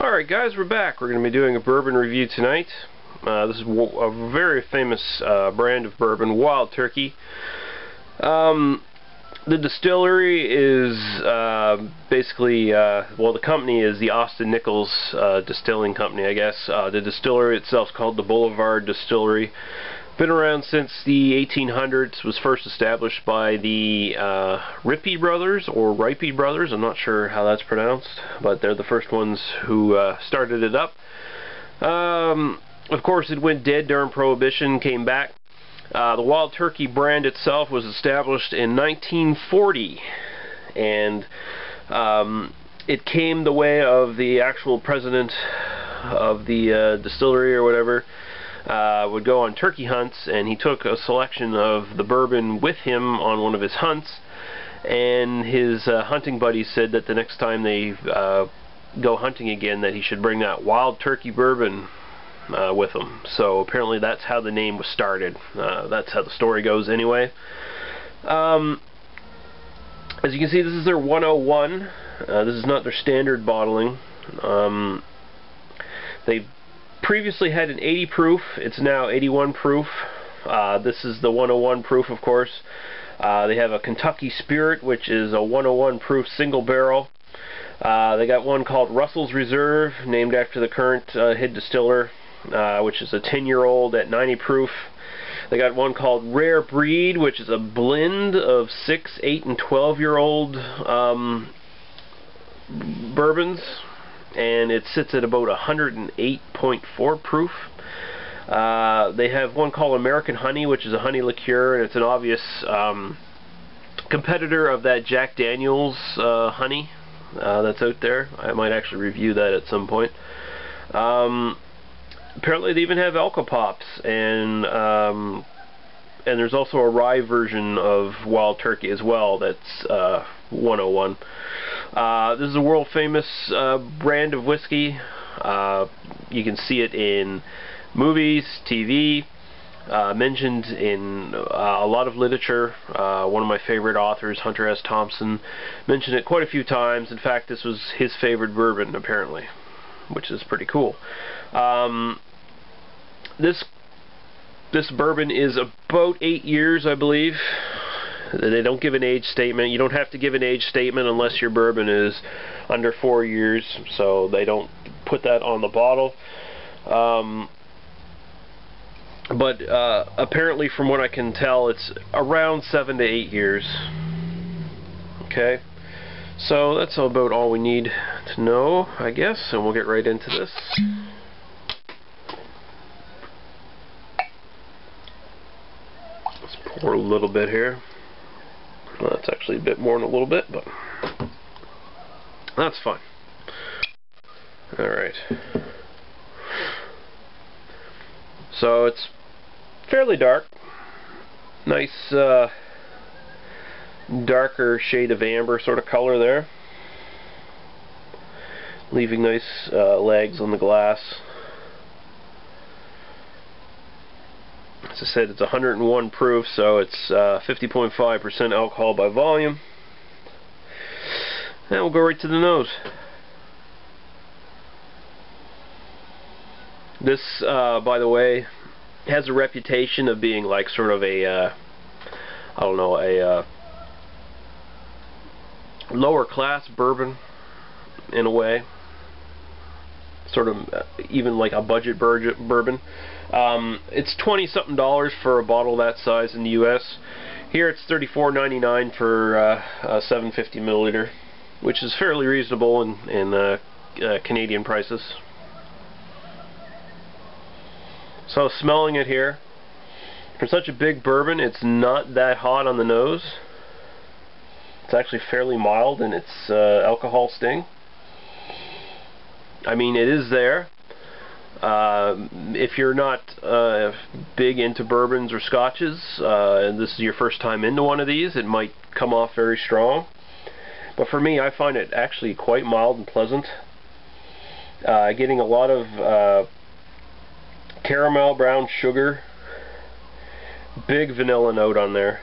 Alright guys, we're back. We're going to be doing a bourbon review tonight. This is a very famous brand of bourbon, Wild Turkey. The distillery is basically, well, the company is the Austin Nichols Distilling Company, I guess. The distillery itself is called the Boulevard Distillery. Been around since the 1800s, was first established by the Rippey brothers, or Ripey brothers, I'm not sure how that's pronounced, but they're the first ones who started it up. Of course it went dead during Prohibition, came back. The Wild Turkey brand itself was established in 1940, and it came the way of the actual president of the distillery or whatever. Would go on turkey hunts, and he took a selection of the bourbon with him on one of his hunts, and his hunting buddies said that the next time they go hunting again that he should bring that Wild Turkey bourbon with him. So apparently that's how the name was started. That's how the story goes anyway. As you can see, this is their 101. This is not their standard bottling. They previously had an 80 proof, it's now 81 proof. This is the 101 proof, of course. They have a Kentucky Spirit, which is a 101 proof single barrel. They got one called Russell's Reserve, named after the current head distiller, which is a 10-year-old at 90 proof. They got one called Rare Breed, which is a blend of 6, 8, and 12-year-old bourbons, and it sits at about 108.4 proof. They have one called American Honey, which is a honey liqueur, and it's an obvious competitor of that Jack Daniel's honey that's out there. I might actually review that at some point. Apparently they even have Alka-Pops, and there's also a rye version of Wild Turkey as well that's 101. This is a world famous brand of whiskey. You can see it in movies, TV, mentioned in a lot of literature. One of my favorite authors, Hunter S. Thompson, mentioned it quite a few times. In fact, this was his favorite bourbon, apparently, which is pretty cool. This bourbon is about 8 years, I believe. They don't give an age statement. You don't have to give an age statement unless your bourbon is under 4 years, so they don't put that on the bottle. But apparently, from what I can tell, it's around 7 to 8 years. Okay, so that's about all we need to know, I guess, and we'll get right into this. Let's pour a little bit here. Well, that's actually a bit more than a little bit, but that's fine. Alright. So it's fairly dark. Nice darker shade of amber sort of color there. Leaving nice legs on the glass. As I said, it's 101 proof, so it's 50.5% alcohol by volume. And we'll go right to the nose. This, by the way, has a reputation of being like sort of a, I don't know, a lower class bourbon in a way. Sort of even like a budget bourbon. It's $20-something for a bottle that size in the US. Here it's $34.99 for a 750 milliliter, which is fairly reasonable in Canadian prices. So smelling it here, for such a big bourbon, it's not that hot on the nose. It's actually fairly mild in its alcohol sting. I mean, it is there. If you're not big into bourbons or scotches, and this is your first time into one of these, it might come off very strong. But for me, I find it actually quite mild and pleasant. Getting a lot of caramel, brown sugar, big vanilla note on there,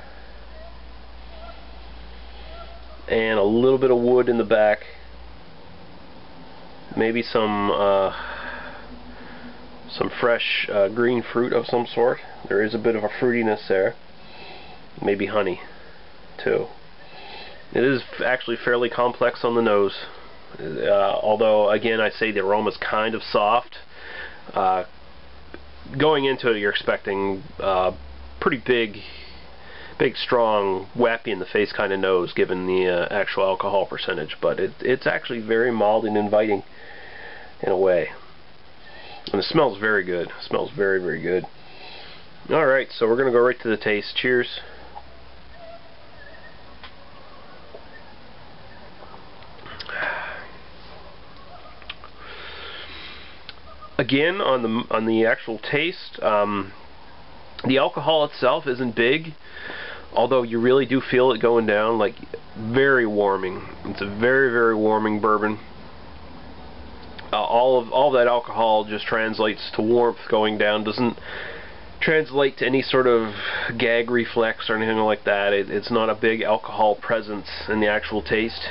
and a little bit of wood in the back. maybe some fresh green fruit of some sort. There is a bit of a fruitiness there. Maybe honey too. It is actually fairly complex on the nose, although again I say the aroma is kind of soft. Going into it, you're expecting pretty big, strong, wappy in the face kind of nose, given the actual alcohol percentage. But it's actually very mild and inviting in a way, and it smells very good. It smells very, very good. All right, so we're gonna go right to the taste. Cheers. Again, on the actual taste, the alcohol itself isn't big, although you really do feel it going down. Like, very warming. It's a very, very warming bourbon. All of that alcohol just translates to warmth going down. Doesn't translate to any sort of gag reflex or anything like that. It's not a big alcohol presence in the actual taste.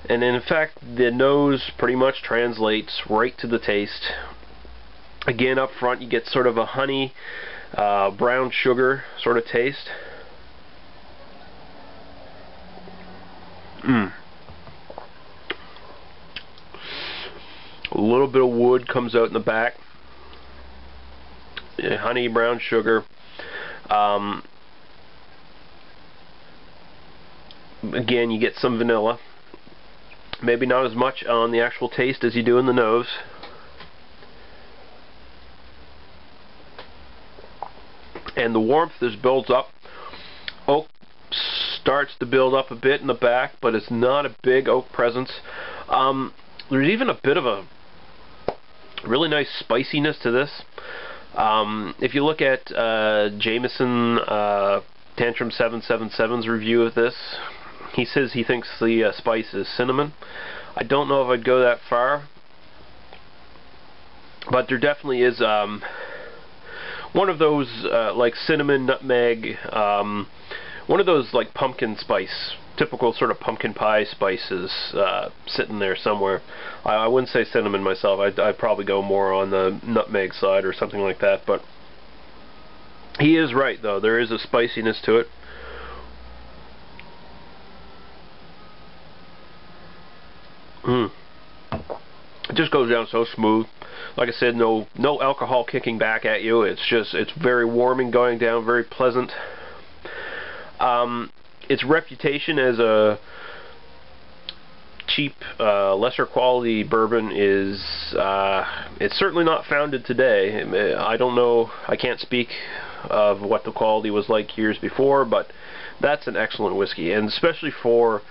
And in fact, the nose pretty much translates right to the taste. Again, up front you get sort of a honey, brown sugar sort of taste. A little bit of wood comes out in the back. Honey, brown sugar. Again, you get some vanilla. Maybe not as much on the actual taste as you do in the nose. And the warmth just builds up. Oak starts to build up a bit in the back, but it's not a big oak presence. There's even a bit of a really nice spiciness to this. If you look at Jameson Tantrum 777's review of this, he says he thinks the spice is cinnamon. I don't know if I'd go that far, but there definitely is one of those like cinnamon, nutmeg, one of those like pumpkin spice, typical sort of pumpkin pie spices sitting there somewhere. I wouldn't say cinnamon myself. I'd probably go more on the nutmeg side or something like that, but he is right though. There is a spiciness to it. It just goes down so smooth. Like I said, no alcohol kicking back at you. It's very warming going down, very pleasant. Its reputation as a cheap, lesser quality bourbon is it's certainly not founded today. I don't know. I can't speak of what the quality was like years before, but that's an excellent whiskey, and especially for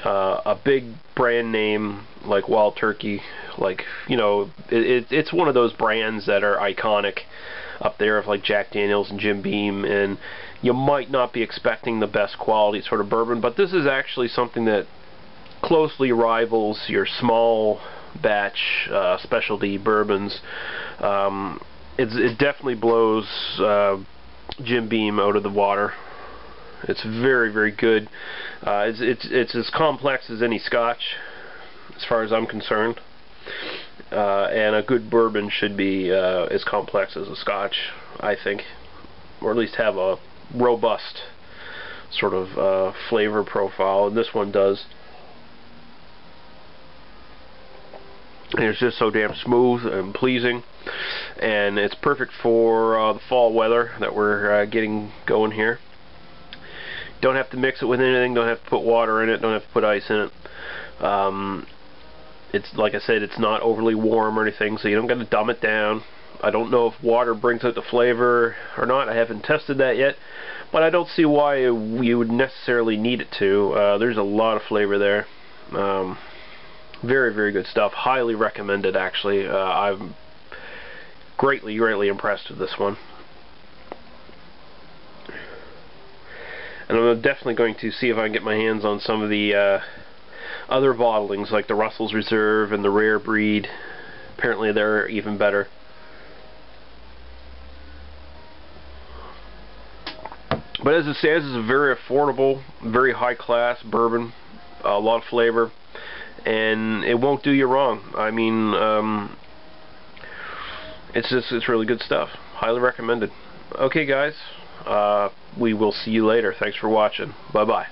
a big brand name like Wild Turkey. Like, you know, it's one of those brands that are iconic up there of like Jack Daniels and Jim Beam, and you might not be expecting the best quality sort of bourbon, but this is actually something that closely rivals your small batch specialty bourbons. It definitely blows Jim Beam out of the water. It's very, very good. It's as complex as any Scotch, as far as I'm concerned. And a good bourbon should be as complex as a Scotch, I think, or at least have a robust sort of flavor profile, and this one does. And it's just so damn smooth and pleasing, and it's perfect for the fall weather that we're getting going here. Don't have to mix it with anything, don't have to put water in it, don't have to put ice in it. It's, like I said, it's not overly warm or anything, so you don't got to dumb it down. I don't know if water brings out the flavor or not. I haven't tested that yet, but I don't see why you would necessarily need it to. There's a lot of flavor there. Very, very good stuff. Highly recommended, actually. I'm greatly, greatly impressed with this one. And I'm definitely going to see if I can get my hands on some of the other bottlings, like the Russell's Reserve and the Rare Breed. Apparently they're even better. But as it stands, it's a very affordable, very high-class bourbon. A lot of flavor. and it won't do you wrong. I mean, it's really good stuff. Highly recommended. Okay, guys, we will see you later. Thanks for watching. Bye-bye.